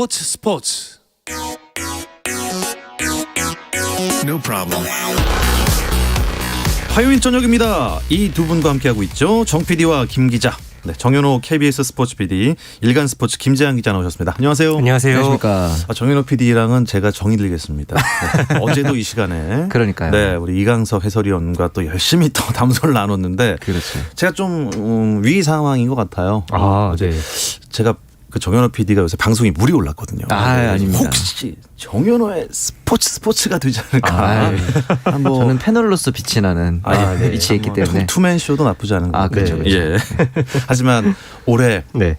스포츠. No problem. 화요일 저녁입니다. 이 두 분과 함께하고 있죠. 정 PD와 김 기자. 네, 정현호 KBS 스포츠 PD, 일간 스포츠 김재한 기자 나오셨습니다. 안녕하세요. 안녕하세요. 안녕하십니까. 정현호 PD랑은 제가 정이 들겠습니다. 네, 어제도 이 시간에 그러니까요. 네, 우리 이강석 해설위원과 또 열심히 또 담소를 나눴는데 그렇죠. 제가 좀 위기 상황인 것 같아요. 네. 제가 그 정현호 PD가 요새 방송이 물이 올랐거든요. 아닙니다. 혹시 정현호의 스포츠가 되지 않을까? 저는 패널로서 빛이 나는 위치에 있기 때문에. 투맨 쇼도 나쁘지 않은 것 그렇죠. 같아요. 예. 하지만 올해 네.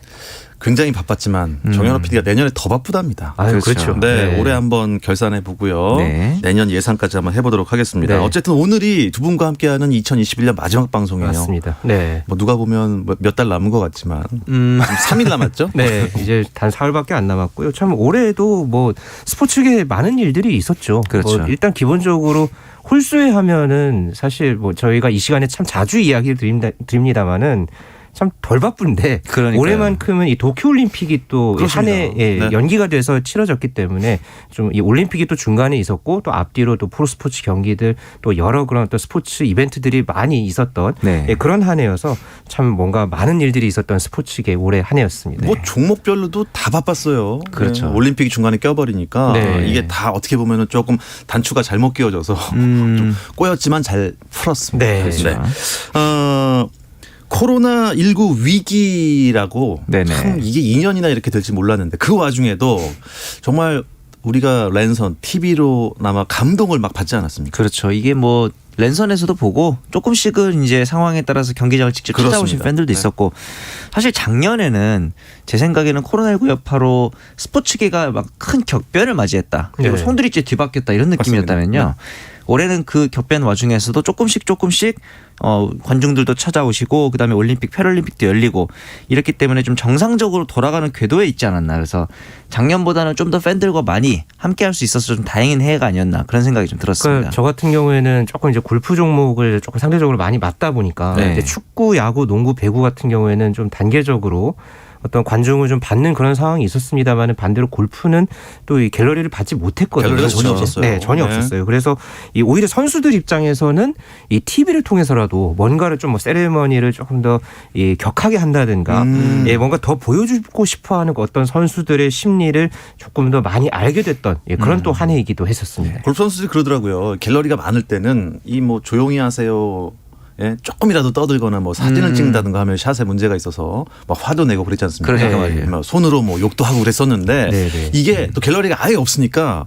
굉장히 바빴지만 정현호 PD가 내년에 더 바쁘답니다. 그렇죠. 네, 올해 한번 결산해 보고요. 네. 내년 예상까지 한번 해보도록 하겠습니다. 네. 어쨌든 오늘이 두 분과 함께하는 2021년 마지막 방송이에요. 맞습니다. 네. 뭐 누가 보면 몇 달 남은 것 같지만 3일 남았죠? 네, 이제 단 사흘밖에 안 남았고요. 참 올해도 뭐 스포츠계에 많은 일들이 있었죠. 그렇죠. 뭐 일단 기본적으로 홀수에 하면은 사실 뭐 저희가 이 시간에 참 자주 이야기를 드립니다만은 참 덜 바쁜데 그러니까요. 올해만큼은 이 도쿄올림픽이 또 한 해 네. 연기가 돼서 치러졌기 때문에 좀 이 올림픽이 또 중간에 있었고 또 앞뒤로 또 프로스포츠 경기들 또 여러 그런 또 스포츠 이벤트들이 많이 있었던 네. 그런 한 해여서 참 뭔가 많은 일들이 있었던 스포츠계 올해 한 해였습니다. 뭐 종목별로도 다 바빴어요. 그렇죠. 네, 올림픽이 중간에 껴버리니까 네. 이게 다 어떻게 보면은 조금 단추가 잘못 끼워져서 좀 꼬였지만 잘 풀었습니다. 네. 그렇죠. 코로나19 위기라고 네네. 참 이게 2년이나 이렇게 될지 몰랐는데 그 와중에도 정말 우리가 랜선 TV로나마 감동을 막 받지 않았습니까? 그렇죠. 이게 뭐 랜선에서도 보고 조금씩은 이제 상황에 따라서 경기장을 직접 찾아오신 그렇습니다. 팬들도 네. 있었고 사실 작년에는 제 생각에는 코로나19 여파로 스포츠계가 막 큰 격변을 맞이했다. 그리고 네. 송두리째 뒤바뀌었다 이런 느낌이었다면요. 맞습니다. 올해는 그 격변 와중에서도 조금씩 관중들도 찾아오시고 그다음에 올림픽 패럴림픽도 열리고 이렇기 때문에 좀 정상적으로 돌아가는 궤도에 있지 않았나. 그래서 작년보다는 좀 더 팬들과 많이 함께할 수 있어서 좀 다행인 해가 아니었나 그런 생각이 좀 들었습니다. 그러니까 저 같은 경우에는 조금 이제 골프 종목을 조금 상대적으로 많이 맞다 보니까 네. 이제 축구, 야구, 농구, 배구 같은 경우에는 좀 단계적으로 어떤 관중을 좀 받는 그런 상황이 있었습니다만은 반대로 골프는 또 이 갤러리를 받지 못했거든요. 갤러리가 전혀 없었어요. 네, 전혀 네. 없었어요. 그래서 이 오히려 선수들 입장에서는 이 TV를 통해서라도 뭔가를 좀 뭐 세레머니를 조금 더 이 격하게 한다든가 뭔가 더 보여주고 싶어하는 어떤 선수들의 심리를 조금 더 많이 알게 됐던 그런 또 한 해이기도 했었습니다. 골프 선수들이 그러더라고요. 갤러리가 많을 때는 이 뭐 조용히 하세요. 예, 조금이라도 떠들거나 뭐 사진을 찍는다든가 하면 샷에 문제가 있어서 막 화도 내고 그랬지 않습니까? 그러니까 말이에요. 막 손으로 뭐 욕도 하고 그랬었는데 네네. 이게 또 갤러리가 아예 없으니까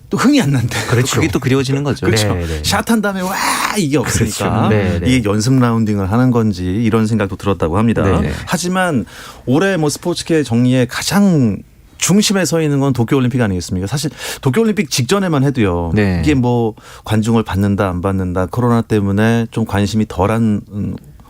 또 흥이 안 난대. 그렇죠. 그게 또 그리워지는 거죠. 그렇죠. 네. 샷한 다음에 와 이게 없으니까 그렇죠. 네. 이게 연습 라운딩을 하는 건지 이런 생각도 들었다고 합니다. 네. 하지만 올해 뭐 스포츠계 정리에 가장 중심에 서 있는 건 도쿄올림픽 아니겠습니까? 사실 도쿄올림픽 직전에만 해도요. 네. 이게 뭐 관중을 받는다 안 받는다 코로나 때문에 좀 관심이 덜한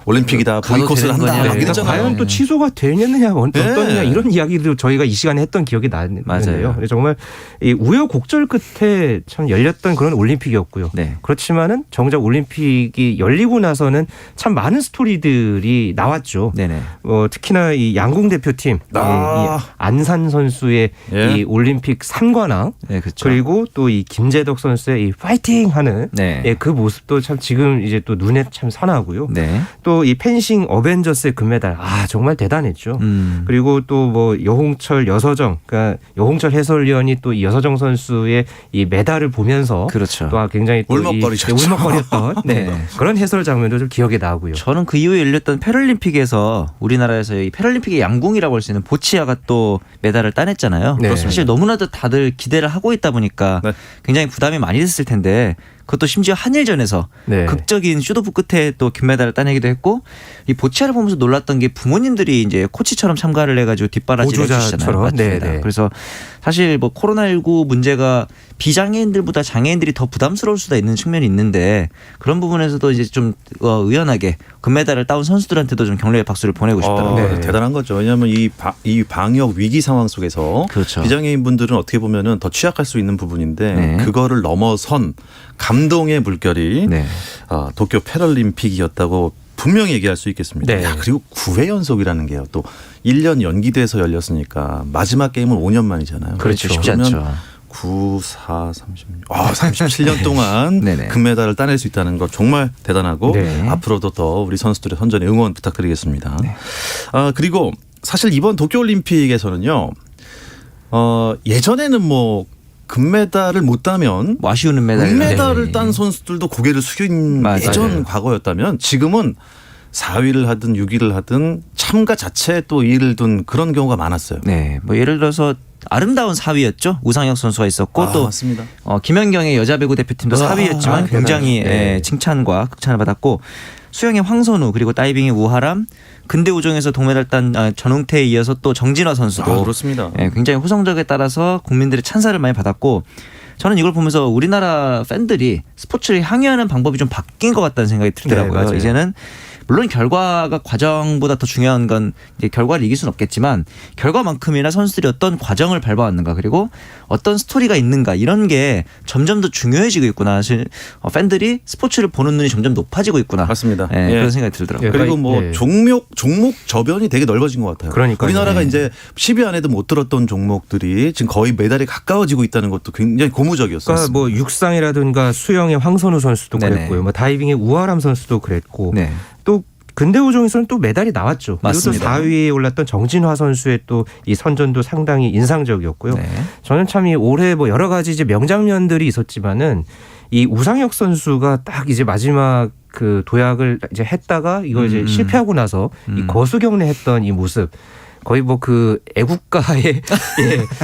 올림픽이다 가도 보이콧을 되는 한다 거냐. 막 그러니까 이랬잖아요. 과연 또 취소가 되느냐 어떠느냐 이런 이야기도 저희가 이 시간에 했던 기억이 나는데요. 맞아요. 정말 이 우여곡절 끝에 참 열렸던 그런 올림픽이었고요. 네. 그렇지만은 정작 올림픽이 열리고 나서는 참 많은 스토리들이 나왔죠. 네네. 특히나 이 양궁 대표팀 이 안산 선수의 예. 이 올림픽 3관왕 네, 그렇죠. 그리고 또 이 김재덕 선수의 이 파이팅하는 네. 그 모습도 참 지금 이제 또 눈에 참 선하고요. 네. 또 이 펜싱 어벤져스의 금메달 정말 대단했죠. 음. 그리고 또 뭐 여홍철 여서정 그러니까 여홍철 해설위원이 또 이 여서정 선수의 이 메달을 보면서 그렇죠. 또 굉장히 또 울먹거리셨죠. 울먹거렸던 네. 그런 해설 장면도 좀 기억에 나고요. 저는 그 이후에 열렸던 패럴림픽에서 우리나라에서 이 패럴림픽의 양궁이라고 할 수 있는 보치아가 또 메달을 따냈잖아요. 네. 사실 너무나도 다들 기대를 하고 있다 보니까 네. 굉장히 부담이 많이 됐을 텐데 그것도 심지어 한일전에서 네. 극적인 슈도프 끝에 또 금메달을 따내기도 했고 이 보치아를 보면서 놀랐던 게 부모님들이 이제 코치처럼 참가를 해가지고 뒷바라지를 해주시잖아요. 보조자처럼. 맞습니다. 네네. 그래서 사실 뭐 코로나19 문제가 비장애인들보다 장애인들이 더 부담스러울 수도 있는 측면이 있는데 그런 부분에서도 이제 좀 의연하게 금메달을 따온 선수들한테도 좀 격려의 박수를 보내고 싶더라고요. 네. 대단한 거죠. 왜냐하면 이 방역 위기 상황 속에서 그렇죠. 비장애인 분들은 어떻게 보면은 더 취약할 수 있는 부분인데 네. 그거를 넘어선 감동의 물결이 네. 도쿄 패럴림픽이었다고 분명히 얘기할 수 있겠습니다. 네. 야, 그리고 9회 연속이라는 게요. 또 1년 연기돼서 열렸으니까 마지막 게임은 5년 만이잖아요. 그렇죠. 쉽지 그러면 않죠. 9, 4, 36. 37년 동안 네네. 금메달을 따낼 수 있다는 거 정말 대단하고 네. 앞으로도 더 우리 선수들의 선전에 응원 부탁드리겠습니다. 그리고 사실 이번 도쿄올림픽에서는요. 예전에는 뭐 금메달을 못 따면 뭐 아쉬운 은메달. 은메달을 딴 선수들도 고개를 숙인 맞아요. 예전 과거였다면 지금은 4위를 하든 6위를 하든 참가 자체에 또 일을 둔 그런 경우가 많았어요. 네, 뭐 예를 들어서 아름다운 4위였죠. 우상혁 선수가 있었고 또 맞습니다. 김연경의 여자 배구 대표팀도 4위였지만 굉장히 네. 칭찬과 극찬을 받았고 수영의 황선우 그리고 다이빙의 우하람 근대 우정에서 동메달 딴 전웅태에 이어서 또 정진화 선수도 그렇습니다. 굉장히 호성적에 따라서 국민들의 찬사를 많이 받았고 저는 이걸 보면서 우리나라 팬들이 스포츠를 향유하는 방법이 좀 바뀐 것 같다는 생각이 들더라고요. 네, 맞아요. 이제는 물론 결과가 과정보다 더 중요한 건 이제 결과를 이길 수는 없겠지만 결과만큼이나 선수들이 어떤 과정을 밟아왔는가 그리고 어떤 스토리가 있는가 이런 게 점점 더 중요해지고 있구나. 사실 팬들이 스포츠를 보는 눈이 점점 높아지고 있구나. 맞습니다. 예, 예. 그런 생각이 들더라고요. 그리고 뭐 예. 종목 저변이 되게 넓어진 것 같아요. 그러니까요. 우리나라가 네. 이제 10위 안에도 못 들었던 종목들이 지금 거의 메달에 가까워지고 있다는 것도 굉장히 고무적이었어요. 그러니까 뭐 육상이라든가 수영의 황선우 선수도 네네. 그랬고요. 뭐 다이빙의 우아람 선수도 그랬고 네. 또 근대우종에서는 또 메달이 나왔죠. 그리고 또 맞습니다. 4위에 올랐던 정진화 선수의 또 이 선전도 상당히 인상적이었고요. 네. 저는 참 이 올해 뭐 여러 가지 이제 명장면들이 있었지만은 이 우상혁 선수가 딱 이제 마지막 그 도약을 이제 했다가 이걸 이제 실패하고 나서 이 거수경례했던 이 모습. 거의 뭐 그 애국가의 예,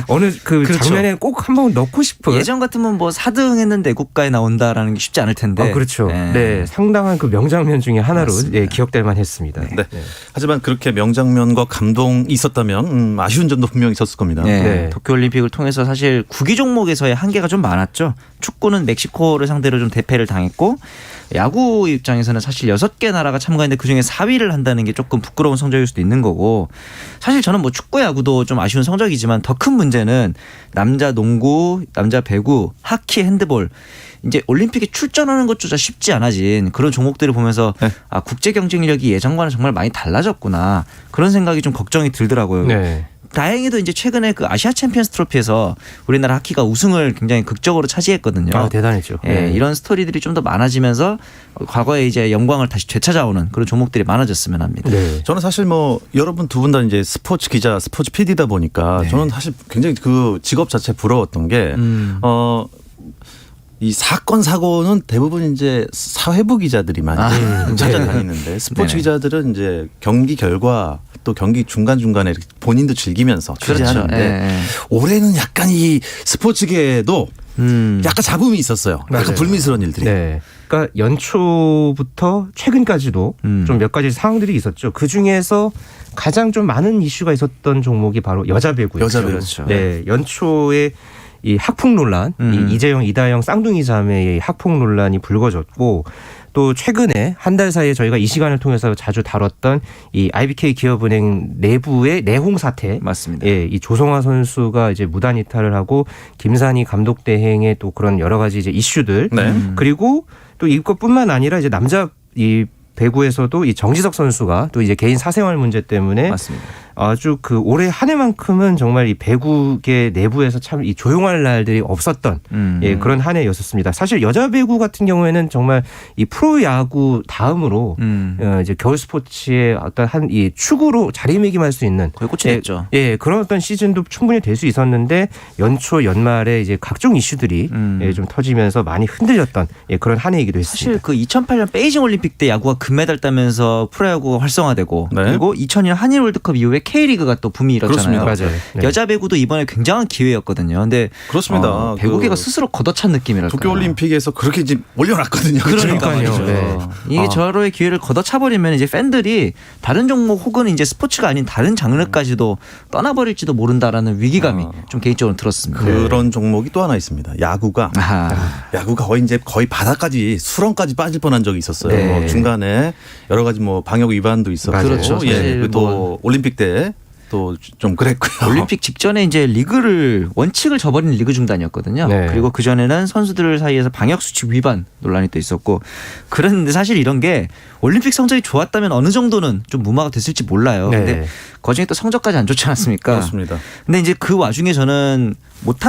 어느 그 그렇죠. 장면에 꼭 한번 넣고 싶은 예전 같으면 뭐 4등 했는데 국가에 나온다라는 게 쉽지 않을 텐데. 그렇죠. 네. 네, 상당한 그 명장면 중에 하나로 맞습니다. 예, 기억될 만했습니다. 네. 하지만 그렇게 명장면과 감동이 있었다면 아쉬운 점도 분명히 있었을 겁니다. 네. 네. 도쿄올림픽을 통해서 사실 구기 종목에서의 한계가 좀 많았죠. 축구는 멕시코를 상대로 좀 대패를 당했고 야구 입장에서는 사실 6개 나라가 참가했는데 그중에 4위를 한다는 게 조금 부끄러운 성적일 수도 있는 거고 사실 저는 뭐 축구 야구도 좀 아쉬운 성적이지만 더 큰 문제는 남자 농구, 남자 배구, 하키, 핸드볼 이제 올림픽에 출전하는 것조차 쉽지 않아진 그런 종목들을 보면서 네. 국제 경쟁력이 예전과는 정말 많이 달라졌구나 그런 생각이 좀 걱정이 들더라고요. 네. 다행히도 이제 최근에 그 아시아 챔피언스 트로피에서 우리나라 하키가 우승을 굉장히 극적으로 차지했거든요. 아, 대단했죠. 예, 네. 이런 스토리들이 좀 더 많아지면서 과거에 이제 영광을 다시 되찾아오는 그런 종목들이 많아졌으면 합니다. 네. 저는 사실 뭐 여러분 두 분 다 이제 스포츠 기자, 스포츠 PD다 보니까 저는 사실 굉장히 그 직업 자체 부러웠던 게 이 사건 사고는 대부분 이제 사회부 기자들이 많이 찾아다니는데 스포츠 네. 기자들은 이제 경기 결과 또 경기 중간 중간에 본인도 즐기면서 취재하는데 예. 올해는 약간 이 스포츠계에도 약간 잡음이 있었어요. 약간 맞아요. 불미스러운 일들이. 네. 그러니까 연초부터 최근까지도 좀 몇 가지 상황들이 있었죠. 그 중에서 가장 좀 많은 이슈가 있었던 종목이 바로 여자 배구였죠. 여자 배구. 그렇죠. 네, 연초에 이 학폭 논란, 이 이재영, 이다영 쌍둥이 자매의 학폭 논란이 불거졌고 또 최근에 한 달 사이에 저희가 이 시간을 통해서 자주 다뤘던 이 IBK 기업은행 내부의 내홍 사태. 맞습니다. 예, 이 조성화 선수가 이제 무단 이탈을 하고 김산희 감독 대행의 또 그런 여러 가지 이제 이슈들. 네. 그리고 또 이것뿐만 아니라 이제 남자 이 배구에서도 이 정지석 선수가 또 이제 개인 사생활 문제 때문에 맞습니다. 아주 그 올해 한 해만큼은 정말 이 배구계 내부에서 참 이 조용할 날들이 없었던 예, 그런 한 해였었습니다. 사실 여자 배구 같은 경우에는 정말 이 프로야구 다음으로 이제 겨울 스포츠의 어떤 한 이 축으로 자리매김할 수 있는 거의 꽃이 됐죠. 예, 그런 어떤 시즌도 충분히 될 수 있었는데 연초 연말에 이제 각종 이슈들이 예, 좀 터지면서 많이 흔들렸던 예, 그런 한 해이기도 했습니다. 사실 그 2008년 베이징 올림픽 때 야구가 금메달 따면서 프로야구가 활성화되고 네. 그리고 2002년 한일 월드컵 이후에 K리그가 또 붐이 일었잖아요. 그렇습니다. 맞아요. 네. 여자 배구도 이번에 굉장한 기회였거든요. 근데 그렇습니다. 배구계가 그 스스로 걷어찬 느낌이랄까요. 도쿄올림픽에서 그렇게 이제 올려놨거든요. 그러니까 그러니까요. 말이죠. 네. 이게 저로의 기회를 걷어차버리면 이제 팬들이 다른 종목 혹은 이제 스포츠가 아닌 다른 장르까지도 떠나버릴지도 모른다라는 위기감이 좀 개인적으로 들었습니다. 그런 종목이 또 하나 있습니다. 야구가 야구가 거의 바닥까지 수렁까지 빠질 뻔한 적이 있었어요. 네. 중간에 여러 가지 뭐 방역 위반도 있었고, 그렇죠. 예, 사실 그리고 또 올림픽 때 또 좀 그랬고요. 올림픽 직전에 이제 리그를 원칙을 저버린 리그 중단이었거든요. 네. 그리고 그 전에는 선수들 사이에서 방역 수칙 위반 논란이 또 있었고 그랬는데 사실 이런 게 올림픽 성적이 좋았다면 어느 정도는 좀 무마가 됐을지 몰라요. 네. 근데 그중에 또 성적까지 안 좋지 않았습니까? 그렇습니다. 근데 이제 그 와중에 저는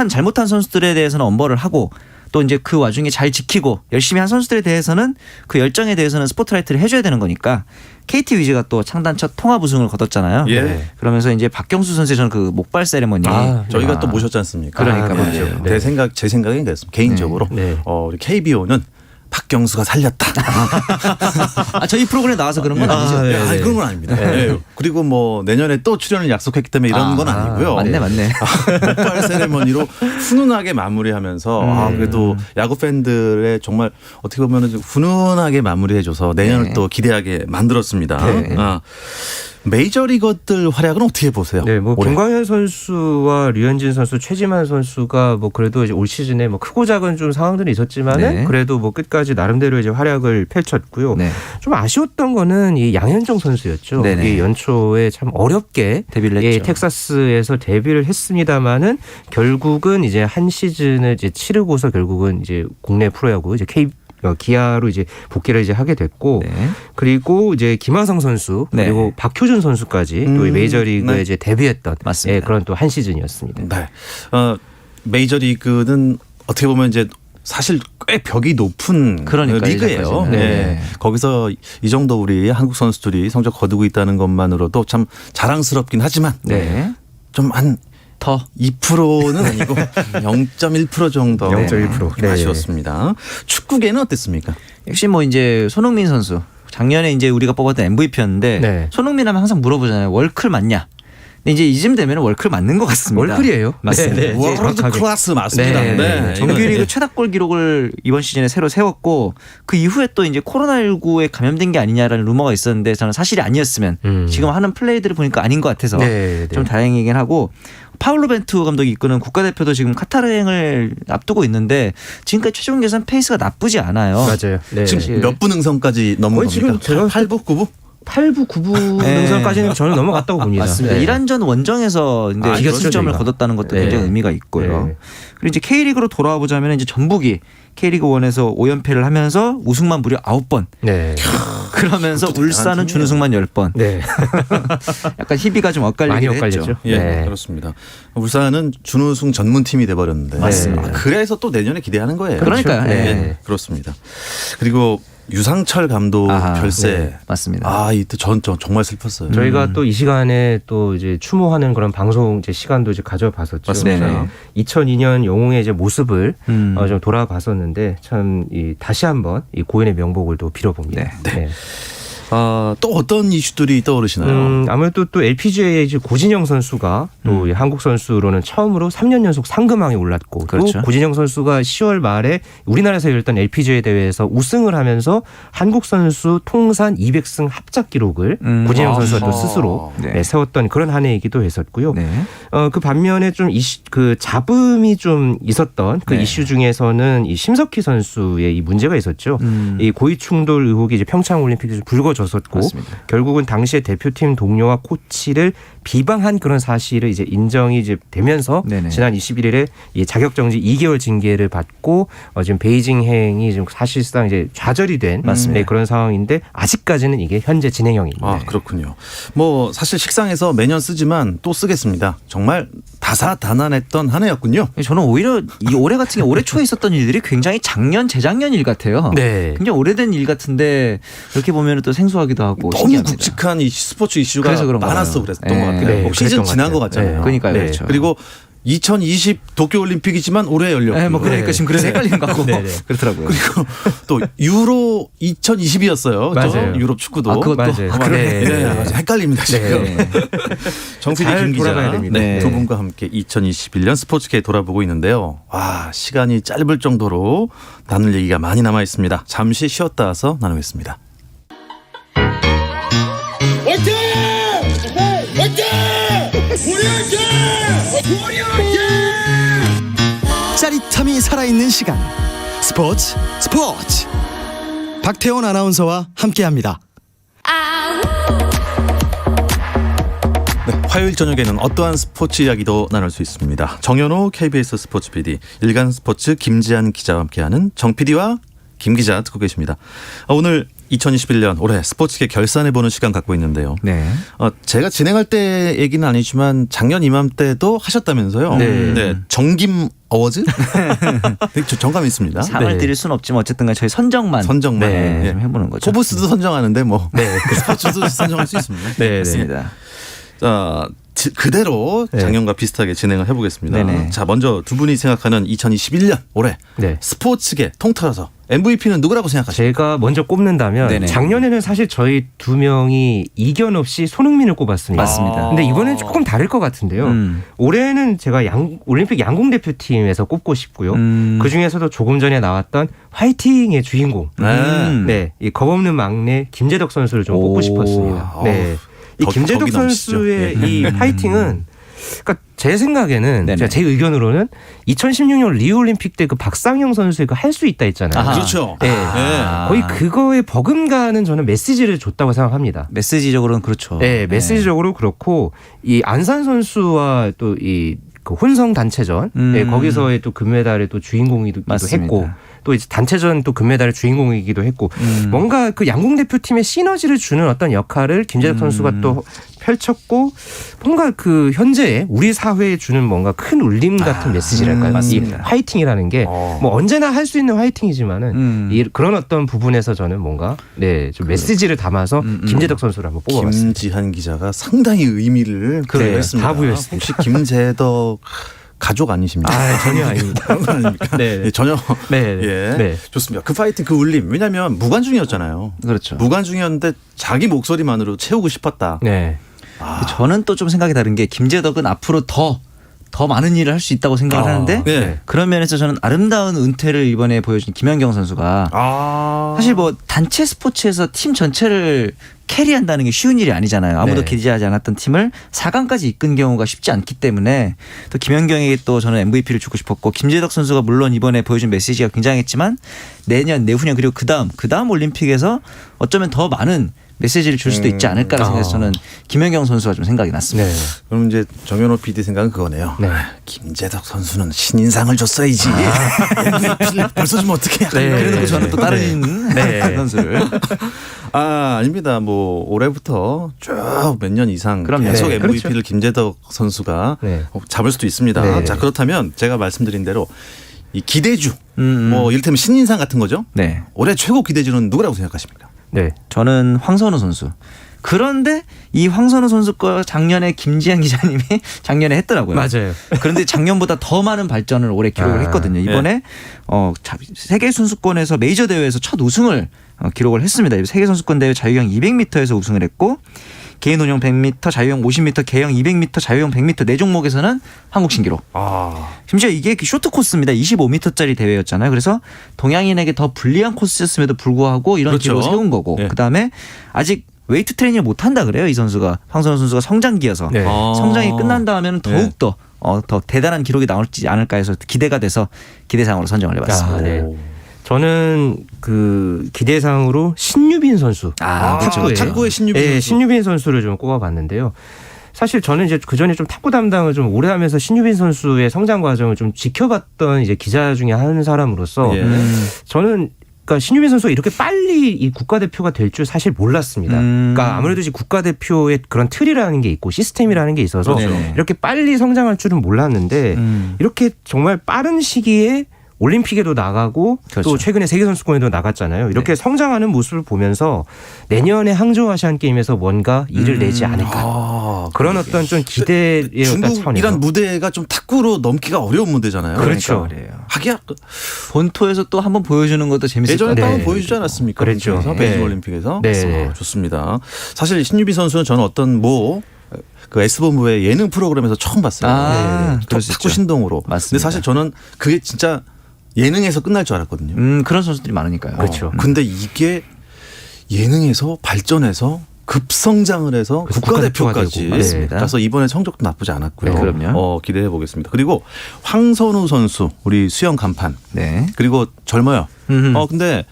잘못한 선수들에 대해서는 엄벌을 하고 또 이제 그 와중에 잘 지키고 열심히 한 선수들에 대해서는 그 열정에 대해서는 스포트라이트를 해줘야 되는 거니까 KT 위즈가 또 창단 첫 통합 우승을 거뒀잖아요. 예. 그러면서 이제 박경수 선수의 저는 그 목발 세레머니 저희가 또 모셨지 않습니까? 그러니까 말이죠. 제 생각엔 그랬습니다. 개인적으로 네. 우리 KBO는 박경수가 살렸다. 저희 프로그램에 나와서 그런 건 아니죠. 네. 아니, 그런 건 아닙니다. 네. 그리고 뭐 내년에 또 출연을 약속했기 때문에 이런 건 아니고요. 맞네. 목발 세레머니로 훈훈하게 마무리하면서 그래도 야구 팬들의 정말 어떻게 보면 훈훈하게 마무리해줘서 내년을 네. 또 기대하게 만들었습니다. 네. 메이저리거들 활약은 어떻게 보세요? 네, 뭐 올해? 김광현 선수와 류현진 선수, 최지만 선수가 뭐 그래도 이제 올 시즌에 뭐 크고 작은 좀 상황들이 있었지만은 네. 그래도 뭐 끝까지 나름대로 이제 활약을 펼쳤고요. 네. 좀 아쉬웠던 거는 이 양현종 선수였죠. 네네. 이 연초에 참 어렵게 데뷔를 예, 했죠. 텍사스에서 데뷔를 했습니다만은 결국은 이제 한 시즌을 이제 치르고서 결국은 이제 국내 프로야구 이제 기아로 이제 복귀를 이제 하게 됐고 네. 그리고 이제 김하성 선수 네. 그리고 박효준 선수까지 또 메이저리그에 네. 이제 데뷔했던 맞습니다. 예, 그런 또 한 시즌이었습니다. 네. 메이저리그는 어떻게 보면 이제 사실 꽤 벽이 높은 그러니까요, 리그예요. 이제까지는. 네. 네. 거기서 이 정도 우리 한국 선수들이 성적 거두고 있다는 것만으로도 참 자랑스럽긴 하지만 네. 좀 한 더 2%는 아니고 0.1% 정도 0.1%. 네. 아쉬웠습니다. 축구계는 어땠습니까? 역시 뭐 이제 손흥민 선수 작년에 이제 우리가 뽑았던 MVP였는데 네. 손흥민 하면 항상 물어보잖아요. 월클 맞냐? 근데 이제 이쯤 되면 월클 맞는 것 같습니다. 월클이에요. 맞습니다. 네, 네. 월드 정확하게. 클래스 맞습니다. 네. 네. 정규리그 최다골 기록을 이번 시즌에 새로 세웠고 그 이후에 또 이제 코로나19에 감염된 게 아니냐라는 루머가 있었는데 저는 사실이 아니었으면 지금 하는 플레이들을 보니까 아닌 것 같아서 네, 네. 좀 다행이긴 하고 파울로 벤투 감독이 이끄는 국가대표도 지금 카타르행을 앞두고 있는데 지금까지 최종 예선 페이스가 나쁘지 않아요. 맞아요. 네. 지금 몇 분 응선까지 넘은 거의 겁니까? 지금 제가 8부, 9부? 8부, 9부 네. 능선까지는 저는 넘어갔다고 봅니다. 맞습니다. 네. 이란전 원정에서 이제 이겼죠, 승점을 저희가. 거뒀다는 것도 네. 굉장히 의미가 있고요. 네. 그리고 이제 K리그로 돌아와 보자면 이제 전북이 K리그 1에서 5연패를 하면서 우승만 무려 9번. 네. 그러면서 울산은 팀이에요. 준우승만 10번. 네. 약간 희비가 좀 많이 엇갈리긴 엇갈렸죠. 했죠. 예, 네. 그렇습니다. 울산은 준우승 전문팀이 돼버렸는데. 맞습니다. 그래서 또 내년에 기대하는 거예요. 그러니까요. 네. 예, 그렇습니다. 그리고 유상철 감독 아하, 별세. 네. 맞습니다. 이때 전 정말 슬펐어요. 저희가 또 이 시간에 또 이제 추모하는 그런 방송 이제 시간도 이제 가져봤었죠. 맞습니다. 그래서 2002년 영웅의 이제 모습을 음. 좀 돌아봤었는데 참 다시 한번 이 고인의 명복을 또 빌어봅니다. 네. 또 어떤 이슈들이 떠오르시나요? 아무래도 또 LPGA의 이제 고진영 선수가 또 이 한국 선수로는 처음으로 3년 연속 상금왕에 올랐고 그렇죠. 또 고진영 선수가 10월 말에 우리나라에서 열렸던 LPGA 대회에서 우승을 하면서 한국 선수 통산 200승 합작 기록을 고진영 선수가 또 스스로 네. 세웠던 그런 한 해이기도 했었고요. 네. 그 반면에 좀 그 잡음이 좀 있었던 그 네. 이슈 중에서는 이 심석희 선수의 이 문제가 있었죠. 이 고의 충돌 의혹이 이제 평창 올림픽에서 불거졌었고 맞습니다. 결국은 당시에 대표팀 동료와 코치를 비방한 그런 사실을 이제 인정이 이제 되면서 네네. 지난 21일에 이 자격 정지 2개월 징계를 받고 지금 베이징행이 지금 사실상 이제 좌절이 된 맞습니다. 네, 그런 상황인데 아직까지는 이게 현재 진행형입니다. 그렇군요. 뭐 사실 식상해서 매년 쓰지만 또 쓰겠습니다. 정말 다사다난했던 한 해였군요. 저는 오히려 이 올해 같은 게 올해 초에 있었던 일들이 굉장히 작년 재작년 일 같아요. 네. 굉장히 오래된 일 같은데 이렇게 보면 또 생소하기도 하고 너무 신기합니다. 굵직한 이 스포츠 이슈가 그래서 그런 많았어 거예요. 그랬던 네. 것 같아요. 네, 시즌 그랬던 지난 것 것 같아요. 같잖아요. 그러니까요. 네. 그렇죠. 그리고 2020 도쿄올림픽이지만 올해 열렸고 네, 뭐 그러니까 지금 그래서 헷갈리는 것 같고 네, 네. 그렇더라고요. 그리고 또 유로 2020이었어요. 맞아요. 유럽 축구도. 그것도 맞아요. 네, 네. 아주 헷갈립니다 지금. 네. 정PD 잘 김 기자 돌아가야 됩니다. 네. 두 분과 함께 2021년 스포츠계에 돌아보고 있는데요. 와 시간이 짧을 정도로 나눌 얘기가 많이 남아 있습니다. 잠시 쉬었다 와서 나누겠습니다. 화이팅! 화이팅! 우리 화이팅! 우리 화이팅! 짜릿함이 살아있는 시간 스포츠 박태원 아나운서와 함께합니다. 네, 화요일 저녁에는 어떠한 스포츠 이야기도 나눌 수 있습니다. 정현호 KBS 스포츠 PD, 일간 스포츠 김지한 기자와 함께하는 정 PD와 김 기자 듣고 계십니다. 오늘 2021년 올해 스포츠계 결산해보는 시간 갖고 있는데요. 네. 제가 진행할 때 얘기는 아니지만 작년 이맘때도 하셨다면서요. 네. 정김 어워즈? 되게 정감 있습니다. 상을 네. 드릴 수는 없지만 어쨌든 간에 저희 선정만 선정만. 좀 해보는 거죠. 포브스도 선정하는데 뭐 네. 스포츠도 선정할 수 있습니다. 네, 맞습니다. 자, 그대로 네. 작년과 비슷하게 진행을 해보겠습니다. 네네. 자, 먼저 두 분이 생각하는 2021년 올해 네. 스포츠계 통틀어서 MVP는 누구라고 생각하십니까? 제가 먼저 꼽는다면 네네. 작년에는 사실 저희 두 명이 이견 없이 손흥민을 꼽았습니다. 맞습니다. 근데 이번엔 조금 다를 것 같은데요. 음. 올해는 제가 올림픽 양궁 대표팀에서 꼽고 싶고요. 그 중에서도 조금 전에 나왔던 화이팅의 주인공, 네, 이 겁없는 막내 김재덕 선수를 좀 꼽고 오. 싶었습니다. 네, 이 겁이 김재덕 넘치시죠. 선수의 예. 이 파이팅은, 그러니까 제 생각에는 네네. 제 의견으로는 2016년 리우 올림픽 때 그 박상영 선수의 그 할 수 있다 있잖아요. 아하. 그렇죠. 네. 아. 거의 그거에 버금가는 저는 메시지를 줬다고 생각합니다. 메시지적으로는 그렇죠. 네, 메시지적으로 그렇고 이 안산 선수와 또 이 그 혼성 단체전, 네, 거기서의 또 금메달의 또 주인공이기도 맞습니다. 했고, 또 이제 단체전 또 금메달의 주인공이기도 했고, 뭔가 그 양궁 대표팀의 시너지를 주는 어떤 역할을 김재덕 선수가 또 펼쳤고, 뭔가 그 현재의 우리 사회에 주는 뭔가 큰 울림 같은 메시지랄까요? 이 맞습니다. 화이팅이라는 게 뭐 언제나 할 수 있는 화이팅이지만은 그런 어떤 부분에서 저는 뭔가 좀 메시지를 담아서 김재덕 선수를 한번 뽑아봤습니다. 김지한 기자가 상당히 의미를 부여했습니다. 다 부여했습니다. 혹시 김재덕 가족 아니십니까? 아, 전혀 아닙니다. 그런 건 아닙니까? 네. 예, 전혀. 네, 예, 네. 좋습니다. 그 파이팅, 그 울림. 왜냐하면 무관중이었잖아요. 그렇죠. 무관중이었는데 자기 목소리만으로 채우고 싶었다. 네. 저는 또 좀 생각이 다른 게 김재덕은 앞으로 더 많은 일을 할 수 있다고 생각을 하는데 네. 그런 면에서 저는 아름다운 은퇴를 이번에 보여준 김연경 선수가 사실 뭐 단체 스포츠에서 팀 전체를 캐리한다는 게 쉬운 일이 아니잖아요. 아무도 네. 기대하지 않았던 팀을 4강까지 이끈 경우가 쉽지 않기 때문에 또 김연경에게 또 저는 MVP를 주고 싶었고 김재덕 선수가 물론 이번에 보여준 메시지가 굉장했지만 내년, 내후년 그리고 그다음 올림픽에서 어쩌면 더 많은 메시지를 줄 수도 있지 않을까라는 생각에서 저는 김연경 선수가 좀 생각이 났습니다. 네. 그럼 이제 정현호 PD 생각은 그거네요. 네. 김재덕 선수는 신인상을 줬어야지. MVP를 벌써 주면 어떡해. 네. 그래도 저는 또 다른 네. 선수를 아닙니다. 뭐 올해부터 쭉 몇 년 이상 그럼요. 계속 네, MVP를 그렇죠. 김재덕 선수가 네. 잡을 수도 있습니다. 네. 자, 그렇다면 제가 말씀드린 대로 이 기대주, 음. 뭐 이를테면 신인상 같은 거죠. 네. 올해 최고 기대주는 누구라고 생각하십니까? 네. 저는 황선우 선수. 그런데 이 황선우 선수 거 작년에 김지한 기자님이 작년에 했더라고요. 맞아요. 그런데 작년보다 더 많은 발전을 올해 기록을 했거든요. 이번에 세계 선수권에서 메이저 대회에서 첫 우승을 기록을 했습니다. 세계 선수권 대회 자유형 200m에서 우승을 했고 개인 혼영 100m, 자유형 50m, 개형 200m, 자유형 100m 네 종목에서는 한국 신기록. 심지어 이게 쇼트 코스입니다. 25m짜리 대회였잖아요. 그래서 동양인에게 더 불리한 코스였음에도 불구하고 이런 그렇죠. 기록을 세운 거고 네. 그다음에 아직 웨이트 트레이닝을 못한다 그래요. 이 선수가. 황선우 선수가 성장기여서. 네. 성장이 끝난다 하면 더욱더 더 대단한 기록이 나올지 않을까 해서 기대가 돼서 기대상으로 선정을 해봤습니다. 아, 네. 저는 그 기대상으로 신유빈 선수. 그렇죠. 탁구의 신유빈 네, 선수. 신유빈 선수를 좀 꼽아봤는데요. 사실 저는 이제 그 전에 좀 탁구 담당을 좀 오래 하면서 신유빈 선수의 성장 과정을 좀 지켜봤던 이제 기자 중에 한 사람으로서 예. 저는 그러니까 신유빈 선수가 이렇게 빨리 이 국가대표가 될 줄 사실 몰랐습니다. 그러니까 아무래도 이제 국가대표의 그런 틀이라는 게 있고 시스템이라는 게 있어서 그렇죠. 이렇게 빨리 성장할 줄은 몰랐는데 이렇게 정말 빠른 시기에 올림픽에도 나가고 그렇죠. 또 최근에 세계선수권에도 나갔잖아요. 이렇게 성장하는 모습을 보면서 내년에 항저우 아시안게임에서 뭔가 일을 내지 않을까. 그런 어떤 좀 기대의 어떤 차원에서. 중국이란 무대가 좀 탁구로 넘기가 어려운 무대잖아요. 그렇죠. 그래요. 하기야 본토에서 또 한번 보여주는 것도 재밌을 것 예전에 같아요. 또 네. 보여주지 않았습니까? 그랬죠. 베이징 네. 올림픽에서. 네. 좋습니다. 사실 신유빈 선수는 저는 어떤 그 S본부의 예능 프로그램에서 처음 봤어요. 그럴 수 탁구 있죠. 신동으로. 맞습니다. 근데 사실 저는 그게 진짜 예능에서 끝날 줄 알았거든요. 그런 선수들이 많으니까요. 그렇죠. 근데 이게 예능에서 발전해서 급성장을 해서 그래서 국가대표까지 국가대표가 되고. 맞습니다. 가서 이번에 성적도 나쁘지 않았고요. 네, 그럼요. 기대해 보겠습니다. 그리고 황선우 선수 우리 수영 간판 네. 그리고 젊어요. 음흠. 근데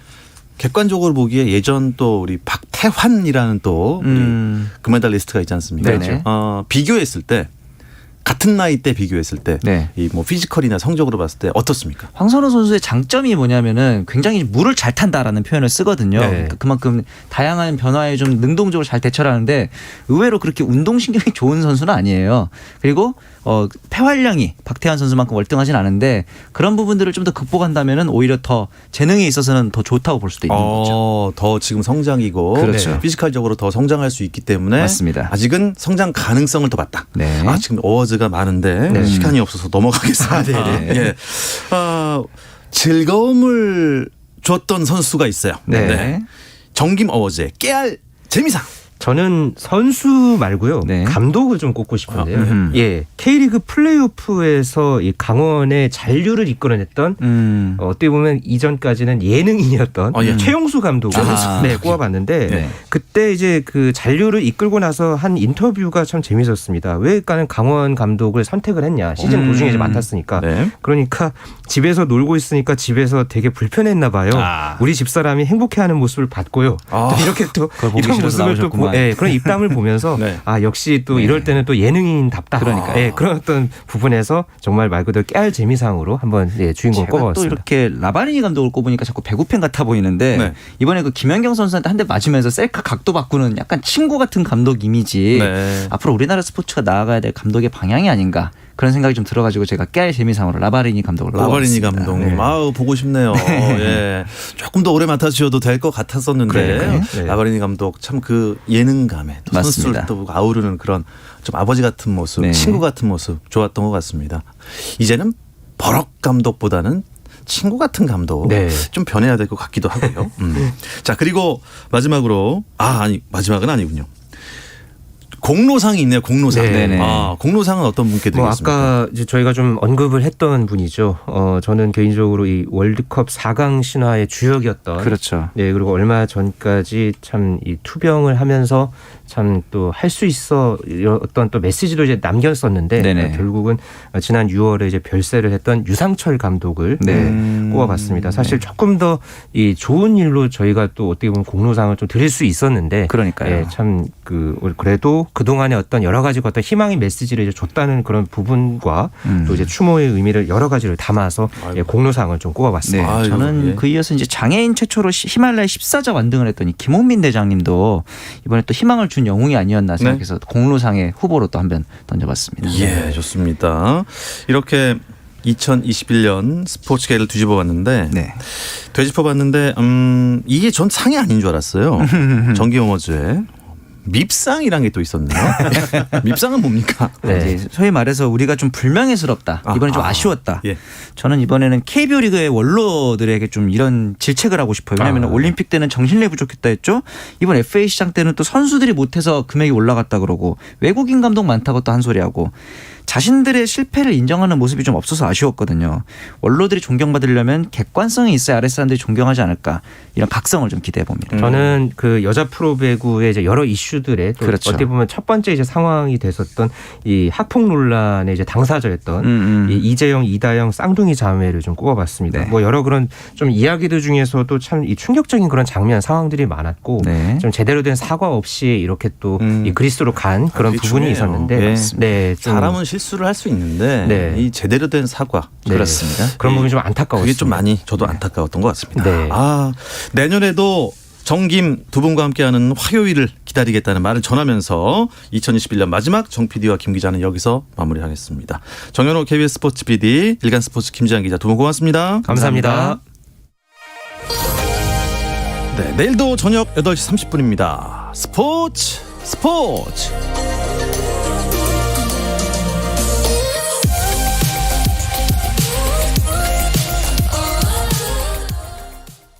객관적으로 보기에 예전 또 우리 박태환이라는 또 우리 금메달리스트가 있지 않습니까? 네네. 비교했을 때 같은 나이 때 비교했을 때 네. 이 뭐 피지컬이나 성적으로 봤을 때 어떻습니까? 황선우 선수의 장점이 뭐냐면은 굉장히 물을 잘 탄다라는 표현을 쓰거든요. 네. 그러니까 그만큼 다양한 변화에 좀 능동적으로 잘 대처를 하는데 의외로 그렇게 운동신경이 좋은 선수는 아니에요. 그리고 폐활량이 박태환 선수만큼 월등하진 않은데 그런 부분들을 좀 더 극복한다면은 오히려 더 재능에 있어서는 더 좋다고 볼 수도 있는 거죠. 더 지금 성장이고 그렇죠. 피지컬적으로 더 성장할 수 있기 때문에 맞습니다. 아직은 성장 가능성을 더 봤다. 네. 지금 어워즈가 많은데 시간이 없어서 넘어가겠습니다. 예. 즐거움을 줬던 선수가 있어요. 네. 정김 어워즈의 깨알 재미상. 저는 선수 말고요. 네. 감독을 좀 꼽고 싶은데요. 예, K리그 플레이오프에서 이 강원의 잔류를 이끌어냈던 어떻게 보면 이전까지는 예능인이었던 예. 최용수 감독을 꼽아봤는데 네. 그때 이제 그 잔류를 이끌고 나서 한 인터뷰가 참 재밌었습니다. 왜 강원 감독을 선택을 했냐? 시즌 도중에 이제 맡았으니까. 네. 그러니까 집에서 놀고 있으니까 집에서 되게 불편했나 봐요. 우리 집사람이 행복해하는 모습을 봤고요. 또 이렇게 또 보기 이런 싫어서 모습을 또 나오셨구만. 그런 입담을 보면서 네. 역시 또 이럴 때는 또 예능인답다. 그러니까요. 그런 어떤 부분에서 정말 말 그대로 깨알 재미상으로 한번 주인공 제가 또 꼽아봤습니다. 이렇게 라바니 감독을 꼽으니까 자꾸 배구팬 같아 보이는데 네. 이번에 그 김연경 선수한테 한 대 맞으면서 셀카 각도 바꾸는 약간 친구 같은 감독 이미지. 네. 앞으로 우리나라 스포츠가 나아가야 될 감독의 방향이 아닌가 그런 생각이 좀 들어가지고 제가 깨알 재미상으로 라바리니 감독을 라바리니 꼽아봤습니다. 감독님, 네. 보고 싶네요. 예, 조금 더 오래 맡아주셔도 될 것 같았었는데 그러니까요. 네. 라바리니 감독 참 그 예능감에 또 맞습니다. 선수를 또 아우르는 그런 좀 아버지 같은 모습, 네. 친구 같은 모습 좋았던 것 같습니다. 이제는 버럭 감독보다는 친구 같은 감독 네. 좀 변해야 될 것 같기도 하고요. 자, 그리고 마지막으로 마지막은 아니군요. 공로상이 있네요. 공로상. 네네. 공로상은 어떤 분께 드리겠습니까? 아까 이제 저희가 좀 언급을 했던 분이죠. 저는 개인적으로 이 월드컵 4강 신화의 주역이었던. 그렇죠. 네, 그리고 얼마 전까지 참 이 투병을 하면서 참 또 할 수 있어 이런 어떤 또 메시지도 이제 남겼었는데 네네. 결국은 지난 6월에 이제 별세를 했던 유상철 감독을 네. 꼽아봤습니다. 사실 조금 더 이 좋은 일로 저희가 또 어떻게 보면 공로상을 좀 드릴 수 있었는데, 그러니까요. 참 그래도 그 동안의 어떤 여러 가지 어떤 희망의 메시지를 이제 줬다는 그런 부분과 또 이제 추모의 의미를 여러 가지를 담아서 공로상을 좀 네, 꼽아봤습니다. 아이고, 저는 예. 그 이어서 이제 장애인 최초로 히말라야 14자 완등을 했던 이 김홍민 대장님도 이번에 또 희망을 준 영웅이 아니었나 생각해서 공로상의 후보로 또 한 번 던져봤습니다. 예, 좋습니다. 이렇게 2021년 스포츠계를 뒤집어봤는데 네. 되짚어봤는데 이게 전 상이 아닌 줄 알았어요. 정기용 어워즈에 밉상이란 게 또 있었네요. 밉상은 뭡니까? 네. 이제 소위 말해서 우리가 좀 불명예스럽다. 이번에 좀 아쉬웠다. 예. 저는 이번에는 KBO 리그의 원로들에게 좀 이런 질책을 하고 싶어요. 왜냐하면 올림픽 때는 정신력이 부족했다 했죠. 이번 FA 시장 때는 또 선수들이 못해서 금액이 올라갔다 그러고 외국인 감독 많다고 또 한 소리하고 자신들의 실패를 인정하는 모습이 좀 없어서 아쉬웠거든요. 원로들이 존경받으려면 객관성이 있어야 아랫 사람들이 존경하지 않을까 이런 각성을 좀 기대해 봅니다. 저는 그 여자 프로배구의 이제 여러 이슈들에 또 그렇죠. 어떻게 보면 첫 번째 이제 상황이 됐었던 이 학폭 논란의 이제 당사자였던 이 이재영, 이다영 쌍둥이 자매를 좀 꼽아봤습니다. 네. 뭐 여러 그런 좀 이야기들 중에서도 참 이 충격적인 그런 장면 상황들이 많았고 네. 좀 제대로 된 사과 없이 이렇게 또 이 그리스로 간 그런 그게 부분이 중요해요. 있었는데, 예. 네, 좀 사람은 실수를 할 수 있는데 네. 이 제대로 된 사과 네. 그렇습니다. 그런 부분이 좀 안타까웠습니다. 그게 좀 많이 저도 안타까웠던 것 같습니다. 네. 내년에도 정김 두 분과 함께하는 화요일을 기다리겠다는 말을 전하면서 2021년 마지막 정 PD와 김 기자는 여기서 마무리하겠습니다. 정현호 KBS 스포츠 PD, 일간 스포츠 김지한 기자 두 분 고맙습니다. 감사합니다. 네, 내일도 저녁 8시 30분입니다. 스포츠.